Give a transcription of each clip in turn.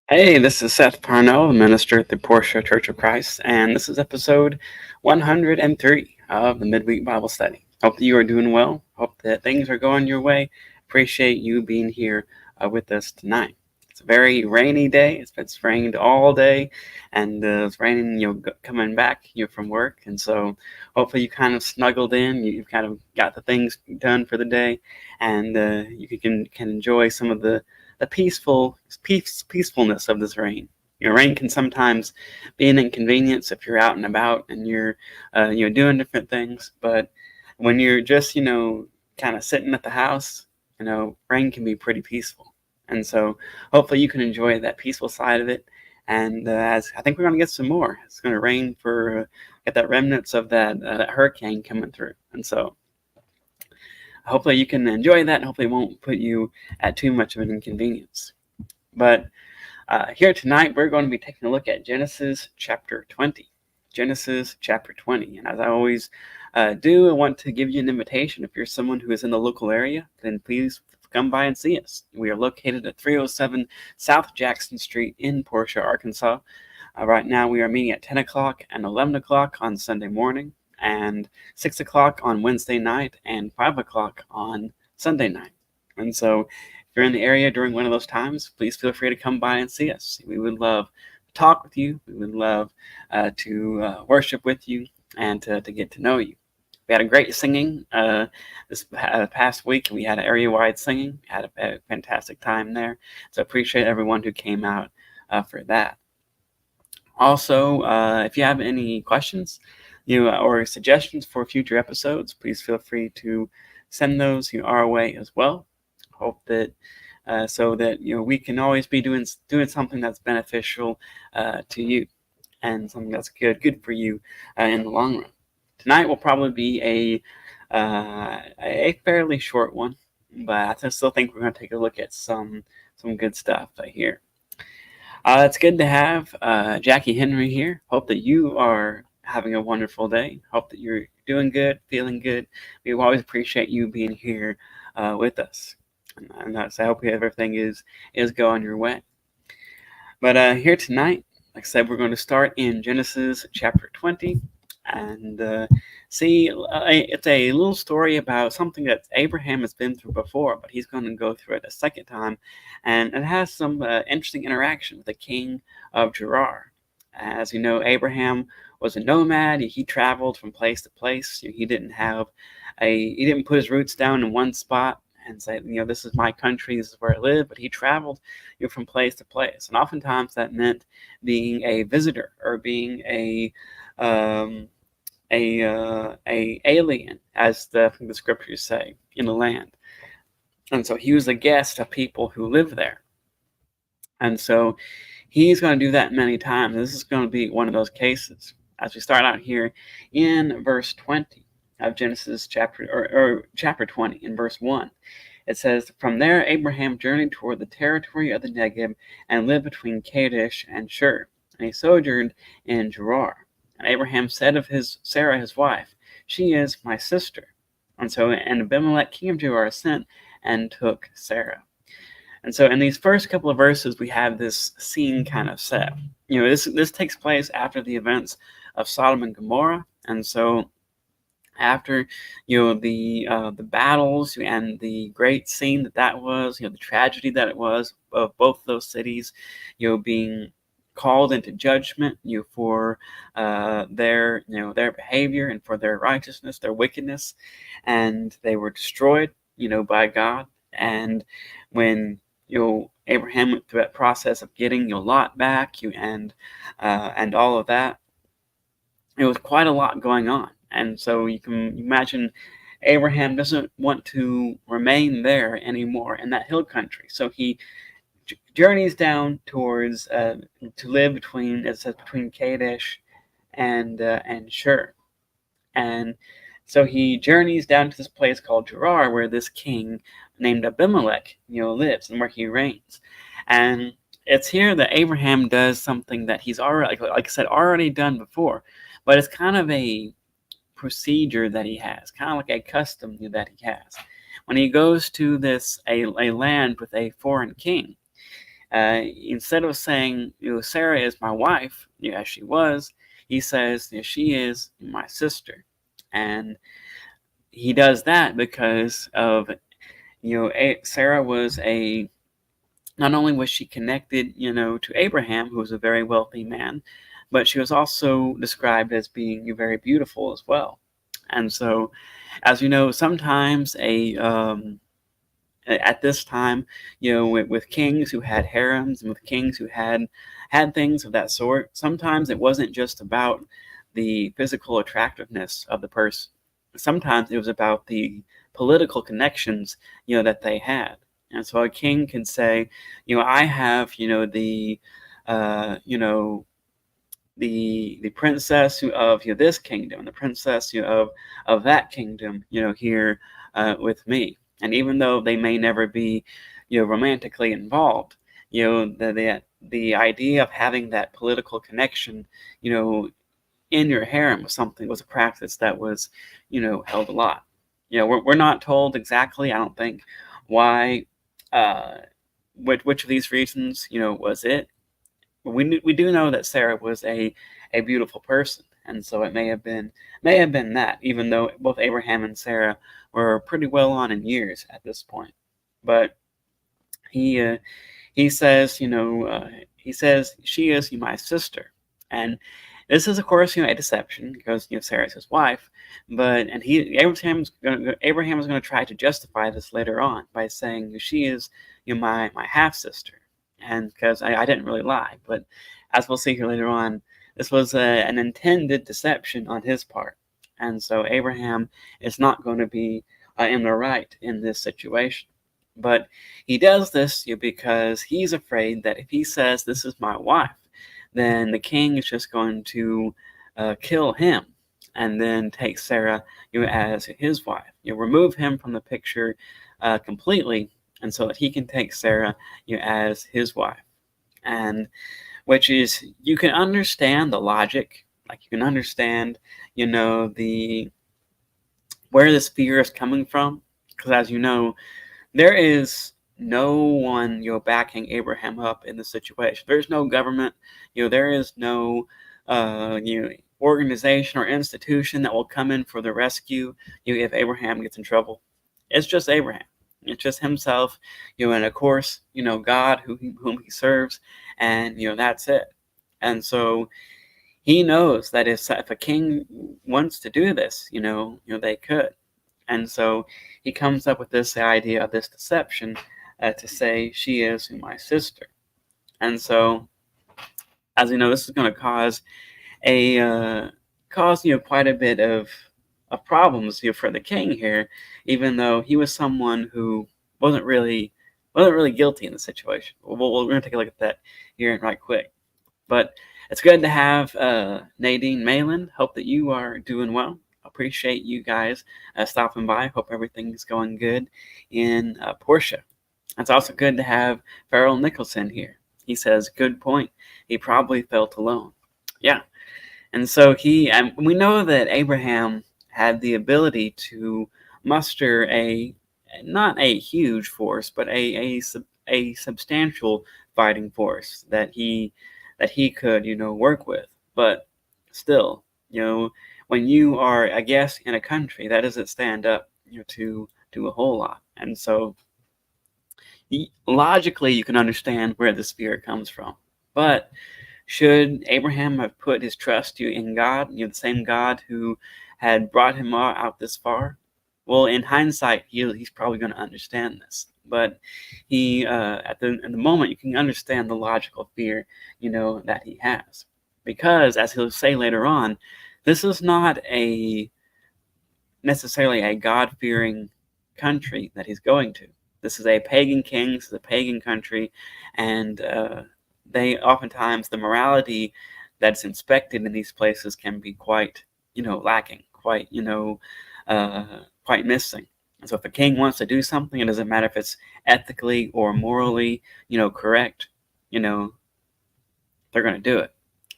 Hey, this is Seth Parnell, the minister at the Portia Church of Christ, and this is episode 103 of the Midweek Bible Study. Hope that you are doing well. Hope that things are going your way. Appreciate you being here with us tonight. It's a very rainy day. It's rained all day, and it's raining. Coming back from work, and so hopefully you kind of snuggled in. You've kind of got the things done for the day, and you can enjoy some of the peacefulness of this rain. Rain can sometimes be an inconvenience if you're out and about and you're doing different things. But when you're just kind of sitting at the house, rain can be pretty peaceful. And so hopefully you can enjoy that peaceful side of it. And as I think we're going to get some more, it's going to rain for get that remnants of that hurricane coming through. And so hopefully you can enjoy that, and hopefully it won't put you at too much of an inconvenience. But here tonight, we're going to be taking a look at Genesis chapter 20. Genesis chapter 20. And as I always do, I want to give you an invitation. If you're someone who is in the local area, then please come by and see us. We are located at 307 South Jackson Street in Portia, Arkansas. Right now, we are meeting at 10 o'clock and 11 o'clock on Sunday morning, and 6 o'clock on Wednesday night, and 5 o'clock on Sunday night. And so if you're in the area during one of those times, please feel free to come by and see us. We would love to talk with you. We would love to worship with you and to get to know you. We had a great singing this past week. We had area-wide singing. Had a fantastic time there. So appreciate everyone who came out for that. Also, if you have any questions, or suggestions for future episodes, please feel free to send those our way as well. Hope that so that we can always be doing something that's beneficial to you, and something that's good for you in the long run. Tonight will probably be a fairly short one, but I still think we're going to take a look at some good stuff here. It's good to have Jackie Henry here. Hope that you are having a wonderful day. Hope that you're doing good, feeling good. We always appreciate you being here with us. And I hope everything is going your way. But here tonight, like I said, we're going to start in Genesis chapter 20. And see, it's a little story about something that Abraham has been through before, but he's going to go through it a second time. And it has some interesting interaction with the king of Gerar. As you know, Abraham was a nomad. He traveled from place to place. He didn't put his roots down in one spot and say, this is my country, this is where I live. But he traveled from place to place. And oftentimes that meant being a visitor or being a alien, as the scriptures say, in the land. And so he was a guest of people who live there. And so he's going to do that many times. This is going to be one of those cases. As we start out here in verse 20 of Genesis chapter 20, in verse 1, it says, "From there Abraham journeyed toward the territory of the Negev and lived between Kadesh and Shur, and he sojourned in Gerar. And Abraham said of Sarah his wife, 'She is my sister.' And Abimelech king of Gerar sent and took Sarah." And so in these first couple of verses, we have this scene kind of set. This takes place after the events of Sodom and Gomorrah. And so after the battles and the great scene that was, the tragedy that it was of both those cities being called into judgment for their behavior and for their righteousness, their wickedness, and they were destroyed by God. And when Abraham went through that process of getting Lot back, and all of that, it was quite a lot going on. And so you can imagine Abraham doesn't want to remain there anymore in that hill country. So he journeys down towards to live between Kadesh and Shur. And so he journeys down to this place called Gerar, where this king named Abimelech lives and where he reigns. And it's here that Abraham does something that he's already, like I said, already done before, but it's kind of a procedure that he has, kind of like a custom that he has. When he goes to a land with a foreign king, Instead of saying, Sarah is my wife, as she was, he says, she is my sister. And he does that because of, Sarah was not only was she connected, to Abraham, who was a very wealthy man, but she was also described as being very beautiful as well. And so, as you know, sometimes at this time, with kings who had harems and with kings who had things of that sort, sometimes it wasn't just about the physical attractiveness of the person. Sometimes it was about the political connections, that they had. And so a king can say, I have, you know, the princess of this kingdom, and the princess of that kingdom, here with me. And even though they may never be, romantically involved, the idea of having that political connection, in your harem was a practice that was, held a lot. We're not told exactly, I don't think, why, uh, which of these reasons, was it. We do know that Sarah was a beautiful person, and so it may have been that, even though both Abraham and Sarah were pretty well on in years at this point. But he uh, he says, he says, she is my sister. And this is, of course, a deception because, Sarah is his wife. But, and Abraham is going to try to justify this later on by saying, she is, my half sister. And because I didn't really lie. But as we'll see here later on, this was an intended deception on his part. And so Abraham is not going to be in the right in this situation. But he does this, because he's afraid that if he says, this is my wife, then the king is just going to kill him and then take Sarah, as his wife. Remove him from the picture completely, and so that he can take Sarah, as his wife. And which is, you can understand the logic, like you can understand, the where this fear is coming from, because as you know, there is no one, backing Abraham up in this situation. There's no government, there is no, organization or institution that will come in for the rescue, if Abraham gets in trouble. It's just Abraham. It's just himself, and of course, God whom he serves, and that's it. And so he knows that if a king wants to do this, they could. And so he comes up with this idea of this deception to say, she is my sister. And so, as you know, this is going to cause quite a bit of problems, for the king here, even though he was someone who wasn't really guilty in the situation. We're going to take a look at that here right quick. But it's good to have Nadine Malin. Hope that you are doing well. Appreciate you guys stopping by. Hope everything's going good in Portia. It's also good to have Farrell Nicholson here. He says, good point. He probably felt alone. Yeah. And so we know that Abraham had the ability to muster not a huge force, but a substantial fighting force that he could, work with. But still, when you are a guest in a country, that doesn't stand up, to a whole lot. And so logically, you can understand where the spirit comes from. But should Abraham have put his trust in God, the same God who had brought him out this far? Well, in hindsight, he's probably going to understand this. But he, at the moment, you can understand the logical fear, that he has. Because, as he'll say later on, this is not necessarily a God-fearing country that he's going to. This is a pagan king, this is a pagan country, and they oftentimes, the morality that's inspected in these places can be quite, lacking, quite, quite missing. And so if a king wants to do something, it doesn't matter if it's ethically or morally, correct, they're going to do it.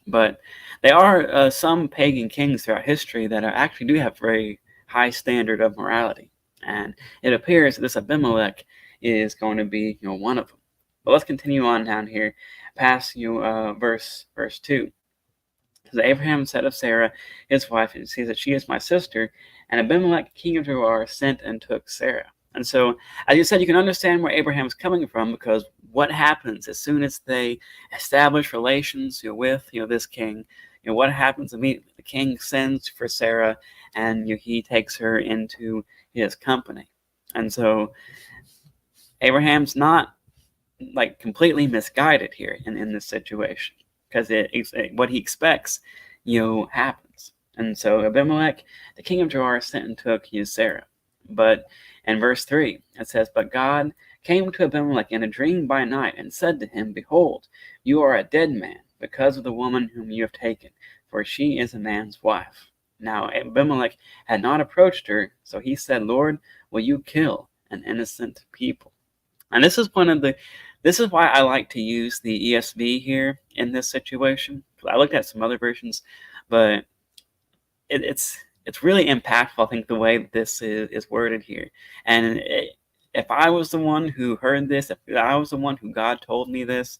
But there are some pagan kings throughout history that actually do have very high standard of morality. And it appears that this Abimelech is going to be, one of them. But let's continue on down here, past verse 2. Because Abraham said of Sarah, his wife, and sees that she is my sister, and Abimelech, king of Gerar, sent and took Sarah. And so, as you said, you can understand where Abraham's coming from, because what happens as soon as they establish relations with this king? What happens immediately? The king sends for Sarah, and he takes her into his company. And so Abraham's not like completely misguided here in this situation, because what he expects happens. And so Abimelech, the king of Gerar, sent and took Sarah. But in verse 3 it says, but God came to Abimelech in a dream by night and said to him, behold, you are a dead man because of the woman whom you have taken, for she is a man's wife. Now Abimelech had not approached her, so he said, Lord, will you kill an innocent people? And this is why I like to use the ESV here in this situation. I looked at some other versions, but it's really impactful, I think, the way that this is worded here. And if I was the one who heard this, if I was the one who God told me this,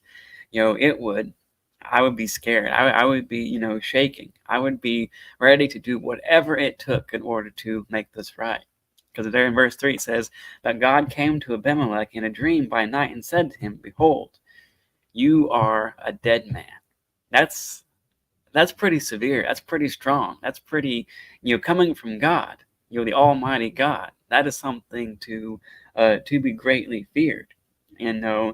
I would be scared. I would be, shaking. I would be ready to do whatever it took in order to make this right. Because there in verse 3 it says, but God came to Abimelech in a dream by night and said to him, behold, you are a dead man. That's pretty severe. That's pretty strong. That's pretty, coming from God, the Almighty God. That is something to be greatly feared. And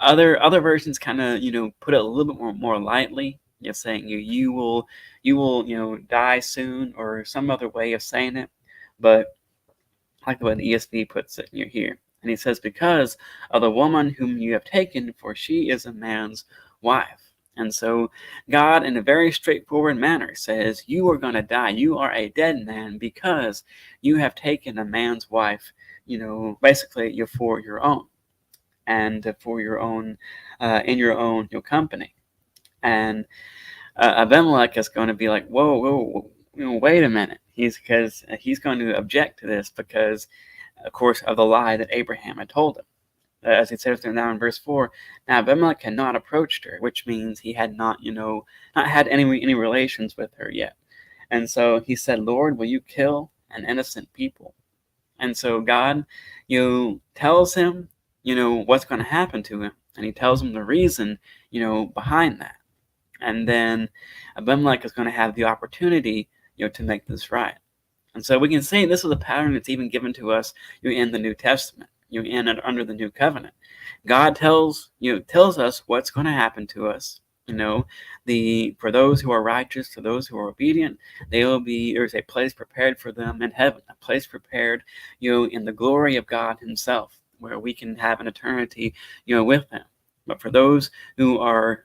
other versions kind of put it a little bit more lightly, saying you will die soon, or some other way of saying it. But I like the way the ESV puts it here. And he says, because of the woman whom you have taken, for she is a man's wife. And so God, in a very straightforward manner, says, you are going to die. You are a dead man because you have taken a man's wife, basically you're for your own, and for your own, in your own company. And Abimelech is going to be like, whoa, wait a minute. He's going to object to this because, of course, of the lie that Abraham had told him. As it says there now in verse 4, now Abimelech had not approached her, which means he had not had any relations with her yet. And so he said, Lord, will you kill an innocent people? And so God, tells him, what's going to happen to him. And he tells him the reason, behind that. And then Abimelech is going to have the opportunity, to make this right. And so we can say this is a pattern that's even given to us in the New Testament, under the New Covenant. God tells us what's going to happen to us. For those who are righteous, to those who are obedient, there's a place prepared for them in heaven, a place prepared, in the glory of God Himself, where we can have an eternity, with Him. But for those who are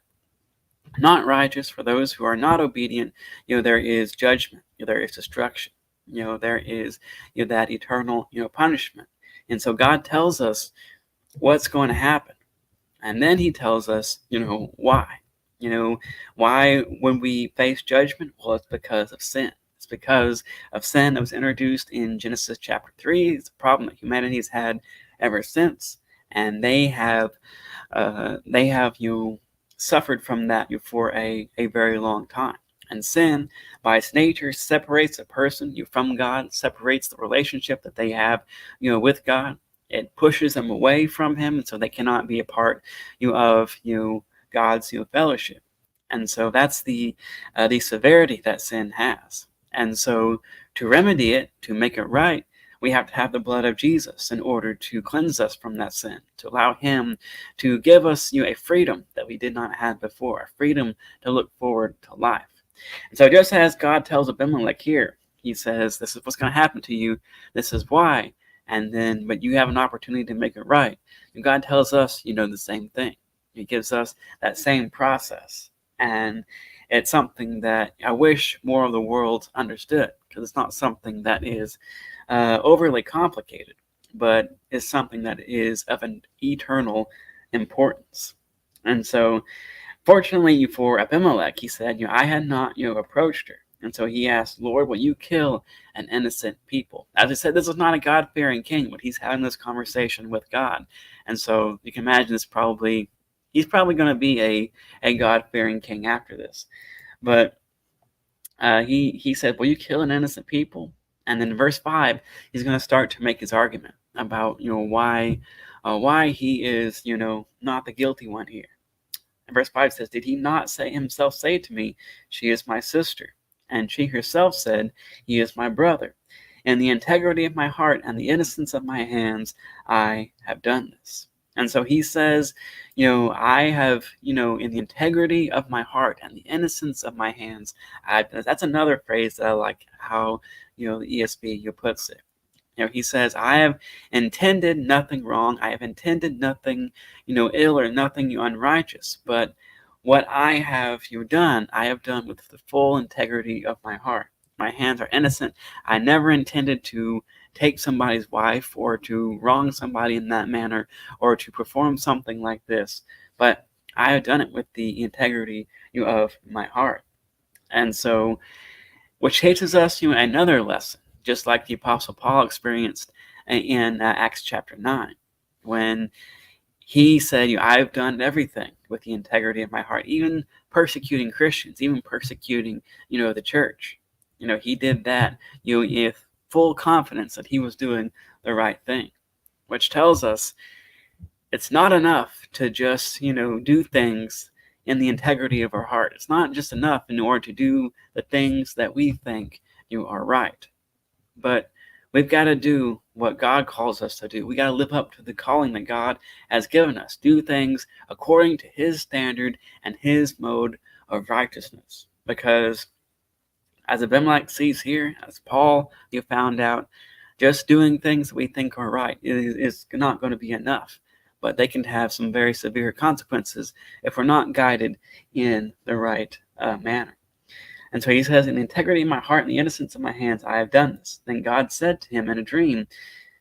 not righteous, for those who are not obedient, there is judgment, there is destruction, there is that eternal punishment. And so God tells us what's going to happen, and then He tells us why. Why when we face judgment? Well, it's because of sin. It's because of sin that was introduced in Genesis chapter 3. It's a problem that humanity has had ever since, and they have suffered from that for a very long time. And sin, by its nature, separates a person from God, separates the relationship that they have with God. It pushes them away from Him, and so they cannot be a part of God's fellowship. And so that's the severity that sin has. And so to remedy it, to make it right, we have to have the blood of Jesus in order to cleanse us from that sin, to allow Him to give us a freedom that we did not have before, a freedom to look forward to life. And so just as God tells Abimelech here, He says, this is what's going to happen to you, this is why, but you have an opportunity to make it right. And God tells us, the same thing. He gives us that same process. And it's something that I wish more of the world understood, because it's not something that is overly complicated, but is something that is of an eternal importance. And so, fortunately for Abimelech, he said, I had not, approached her. And so he asked, Lord, will you kill an innocent people? As I said, this is not a God-fearing king, but he's having this conversation with God. And so you can imagine he's probably going to be a God-fearing king after this. But he said, will you kill an innocent people? And then in verse 5, he's going to start to make his argument about, why he is, not the guilty one here. And verse 5 says, did he not himself say to me, she is my sister? And she herself said, he is my brother. In the integrity of my heart and the innocence of my hands, I have done this. And so he says, I have, in the integrity of my heart and the innocence of my hands, that's another phrase that I like how, the ESV puts it. He says, I have intended nothing wrong. I have intended nothing, ill or nothing unrighteous. But what I have done, I have done with the full integrity of my heart. My hands are innocent. I never intended to take somebody's wife or to wrong somebody in that manner or to perform something like this. But I have done it with the integrity of my heart. And so, which teaches us another lesson, just like the Apostle Paul experienced in Acts chapter 9, when he said, I've done everything with the integrity of my heart, even persecuting Christians, even persecuting, the church. He did that, with full confidence that he was doing the right thing, which tells us it's not enough to just, do things in the integrity of our heart. It's not just enough in order to do the things that we think are right. But we've got to do what God calls us to do. We got to live up to the calling that God has given us. Do things according to his standard and his mode of righteousness. Because as Abimelech sees here, as Paul found out, just doing things that we think are right is not going to be enough. But they can have some very severe consequences if we're not guided in the right manner. And so he says, in the integrity of my heart and the innocence of my hands, I have done this. Then God said to him in a dream,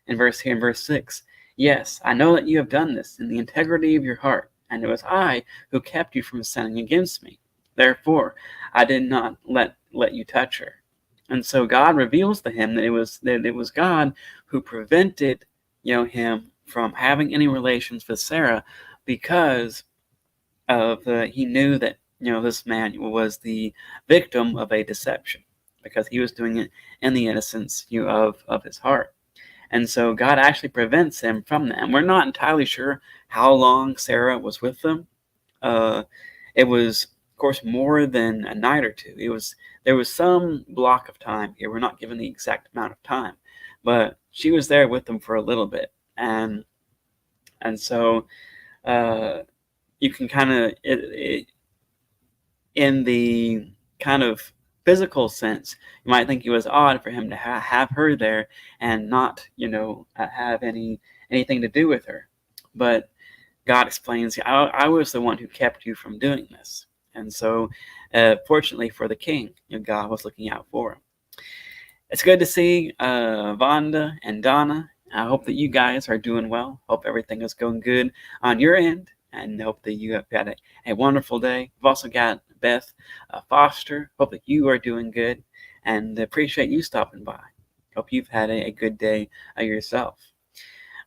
in verse 6, yes, I know that you have done this in the integrity of your heart, and it was I who kept you from sinning against me. Therefore, I did not let you touch her. And so God reveals to him that it was God who prevented him from having any relations with Sarah, because of he knew that this man was the victim of a deception, because he was doing it in the innocence of his heart. And so God actually prevents him from that. And we're not entirely sure how long Sarah was with them. It was, of course, more than a night or two. There was some block of time here. We're not given the exact amount of time, but she was there with them for a little bit. And so you can kind of, in the kind of physical sense, you might think it was odd for him to have her there and not, have anything to do with her. But God explains, I was the one who kept you from doing this. And so, fortunately for the king, God was looking out for him. It's good to see Vonda and Donna. I hope that you guys are doing well. Hope everything is going good on your end, and hope that you have had a wonderful day. We've also got Beth Foster. Hope that you are doing good, and appreciate you stopping by. Hope you've had a good day yourself.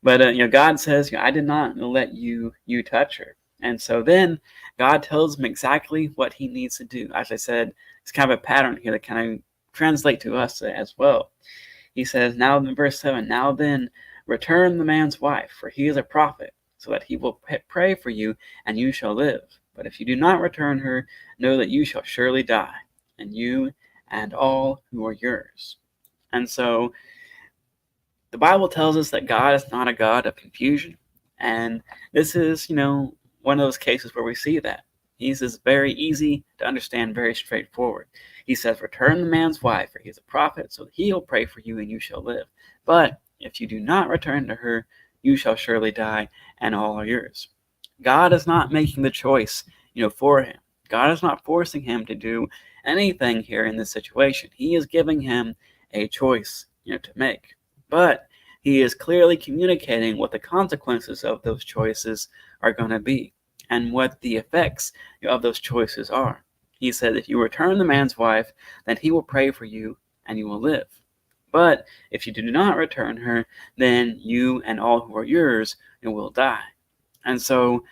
But God says, I did not let you touch her. And so then God tells him exactly what he needs to do. As I said, it's kind of a pattern here that kind of translate to us as well. He says, now in verse 7, now then return the man's wife, for he is a prophet, so that he will pray for you, and you shall live. But if you do not return her, know that you shall surely die, and you and all who are yours. And so the Bible tells us that God is not a God of confusion. And this is, one of those cases where we see that. He's just very easy to understand, very straightforward. He says, return the man's wife, for he is a prophet, so that he will pray for you and you shall live. But if you do not return to her, you shall surely die, and all are yours. God is not making the choice, for him. God is not forcing him to do anything here in this situation. He is giving him a choice, to make. But he is clearly communicating what the consequences of those choices are going to be, and what the effects of those choices are. He said, if you return the man's wife, then he will pray for you and you will live. But if you do not return her, then you and all who are yours will die. And so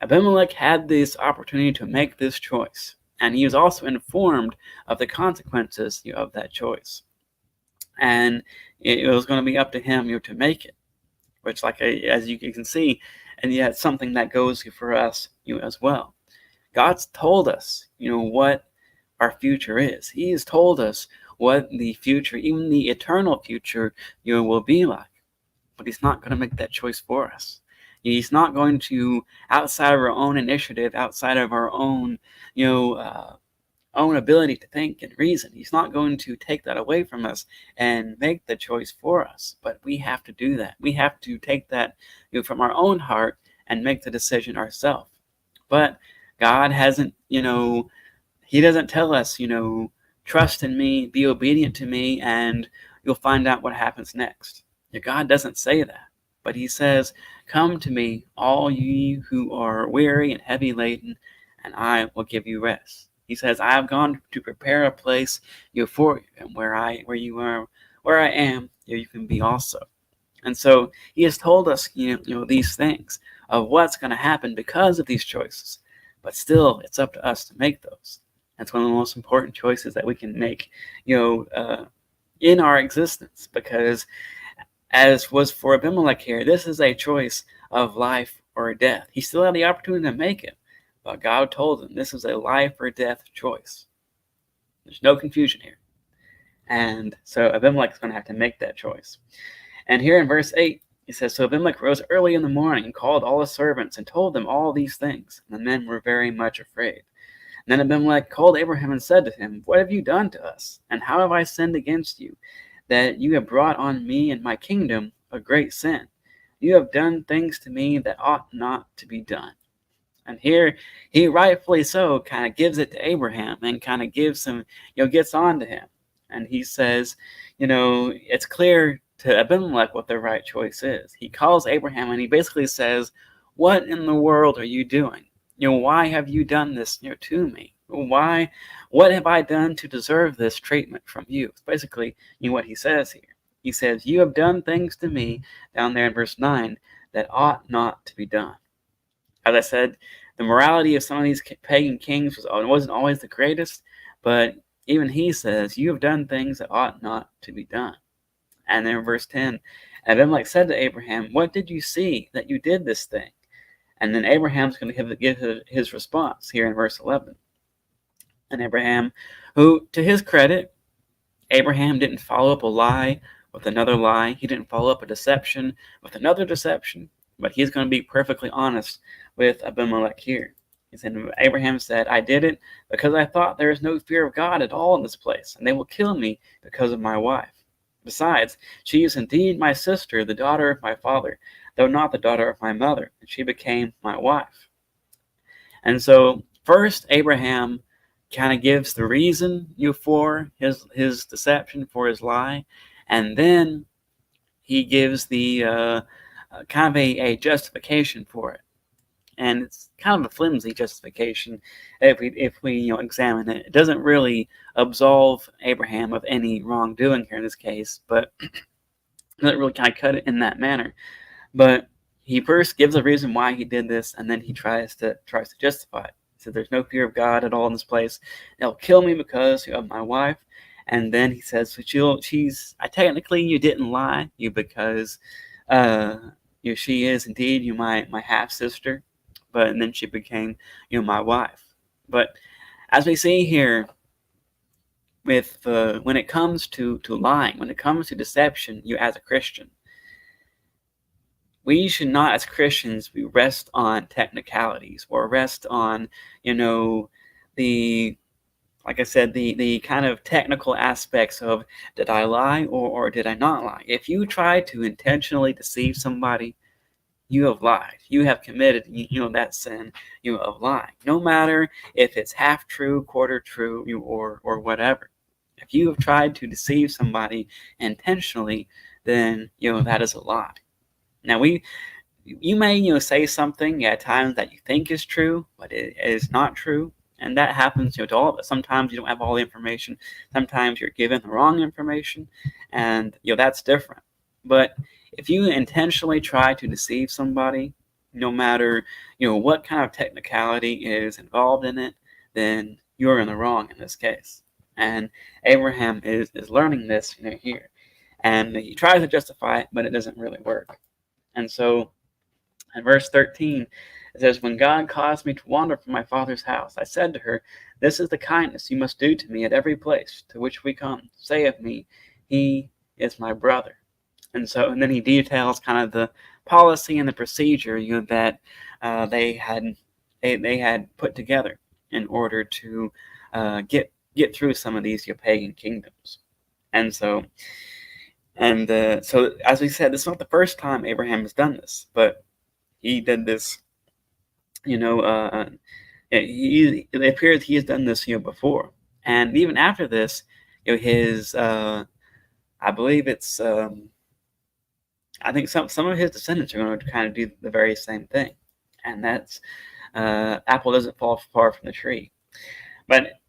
Abimelech had this opportunity to make this choice, and he was also informed of the consequences of that choice. And it was going to be up to him to make it, which, as you can see, and yet something that goes for us as well. God's told us, what our future is. He has told us what the future, even the eternal future, will be like. But He's not going to make that choice for us. He's not going to, outside of our own initiative, outside of our own, own ability to think and reason. He's not going to take that away from us and make the choice for us. But we have to do that. We have to take that from our own heart and make the decision ourselves. But God hasn't, He doesn't tell us, trust in me, be obedient to me, and you'll find out what happens next. God doesn't say that. But He says, come to me, all ye who are weary and heavy laden, and I will give you rest. He says, I have gone to prepare a place for you, and where I am, you can be also. And so He has told us, these things of what's going to happen because of these choices. But still, it's up to us to make those. That's one of the most important choices that we can make, in our existence. Because as was for Abimelech here, this is a choice of life or death. He still had the opportunity to make it, but God told him this is a life or death choice. There's no confusion here. And so Abimelech is going to have to make that choice. And here in verse 8, it says, so Abimelech rose early in the morning and called all his servants and told them all these things. And the men were very much afraid. And then Abimelech called Abraham and said to him, what have you done to us? And how have I sinned against you, that you have brought on me and my kingdom a great sin? You have done things to me that ought not to be done. And here he rightfully so kind of gives it to Abraham and kind of gives him, gets on to him. And he says, it's clear to Abimelech what the right choice is. He calls Abraham and he basically says, what in the world are you doing? Why have you done this to me? What have I done to deserve this treatment from you? It's basically what he says here. He says, you have done things to me, down there in verse 9, that ought not to be done. As I said, the morality of some of these pagan kings wasn't always the greatest, but even he says, you have done things that ought not to be done. And then in verse 10, Abimelech said to Abraham, what did you see that you did this thing? And then Abraham's going to give his response here in verse 11. And Abraham, who, to his credit, Abraham didn't follow up a lie with another lie. He didn't follow up a deception with another deception. But he's going to be perfectly honest with Abimelech here. He said, Abraham said, I did it because I thought there is no fear of God at all in this place, and they will kill me because of my wife. Besides, she is indeed my sister, the daughter of my father, though not the daughter of my mother, and she became my wife. And so first Abraham kind of gives the reason for his deception, for his lie, and then he gives the kind of a justification for it. And it's kind of a flimsy justification if we examine it. It doesn't really absolve Abraham of any wrongdoing here in this case, but it doesn't really kind of cut it in that manner. But he first gives a reason why he did this, and then he tries to justify it. He says, there's no fear of God at all in this place. They'll kill me because of my wife. And then he says, technically you didn't lie, because she is indeed my half-sister, but then she became my wife. But as we see here, with when it comes to lying, when it comes to deception, as a Christian, we should not, as Christians, rest on technicalities or rest on the like I said, the kind of technical aspects of, did I lie or did I not lie? If you try to intentionally deceive somebody, you have lied. You have committed, that sin, of lying. No matter if it's half true, quarter true, or whatever. If you have tried to deceive somebody intentionally, then, that is a lie. Now, you may, say something at times that you think is true, but it is not true. And that happens, to all of us. Sometimes you don't have all the information. Sometimes you're given the wrong information, and that's different. But if you intentionally try to deceive somebody, no matter what kind of technicality is involved in it, then you're in the wrong in this case. And Abraham is learning this here, and he tries to justify it, but it doesn't really work. And so in verse 13, it says, "When God caused me to wander from my father's house, I said to her, 'This is the kindness you must do to me at every place to which we come. Say of me, he is my brother.'" And then he details kind of the policy and the procedure that they had put together in order to get through some of these pagan kingdoms. And so as we said, this is not the first time Abraham has done this, but he did this. It appears he has done this before, and even after this, his I believe it's I think some of his descendants are going to kind of do the very same thing, and that's apple doesn't fall far from the tree. But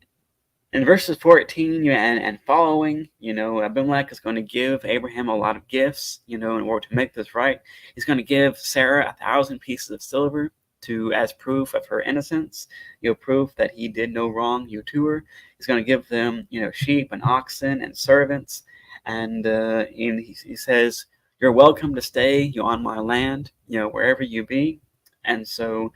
in verses 14 and following, Abimelech is going to give Abraham a lot of gifts, in order to make this right. He's going to give Sarah 1,000 pieces of silver as proof of her innocence, proof that he did no wrong to her. He's going to give them, sheep and oxen and servants, and he says, "You're welcome to stay, on my land, wherever you be." And so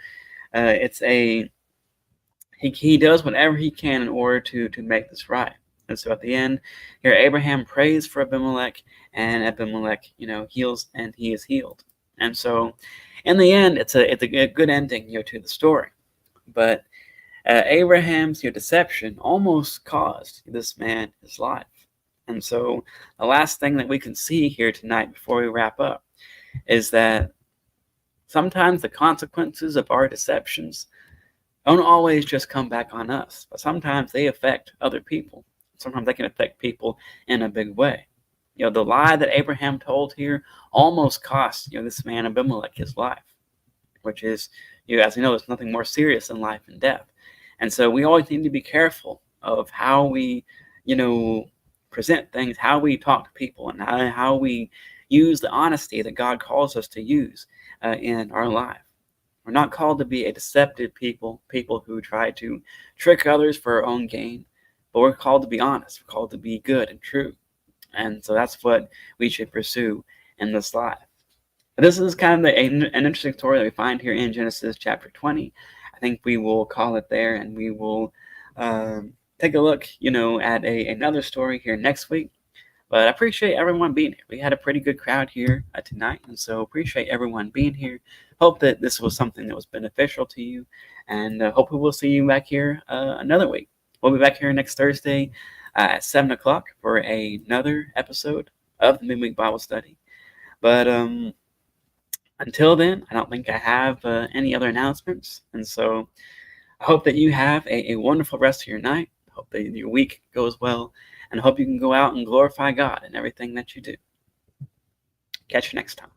he does whatever he can in order to make this right. And so at the end here, Abraham prays for Abimelech, and Abimelech, heals, and he is healed. And so in the end, it's a good ending, to the story. But Abraham's deception almost cost this man his life. And so the last thing that we can see here tonight before we wrap up is that sometimes the consequences of our deceptions don't always just come back on us, but sometimes they affect other people. Sometimes they can affect people in a big way. The lie that Abraham told here almost cost this man Abimelech his life, which is, as we know, there's nothing more serious than life and death. And so we always need to be careful of how we, present things, how we talk to people, and how we use the honesty that God calls us to use in our life. We're not called to be a deceptive people who try to trick others for our own gain, but we're called to be honest. We're called to be good and true. And so that's what we should pursue in this life. But this is kind of an interesting story that we find here in Genesis chapter 20. I think we will call it there, and we will take a look, at another story here next week. But I appreciate everyone being here. We had a pretty good crowd here tonight, and so appreciate everyone being here. Hope that this was something that was beneficial to you, and hopefully we'll see you back here another week. We'll be back here next Thursday at 7 o'clock for another episode of the Midweek Bible Study. But until then, I don't think I have any other announcements, and so I hope that you have a wonderful rest of your night. I hope that your week goes well, and I hope you can go out and glorify God in everything that you do. Catch you next time.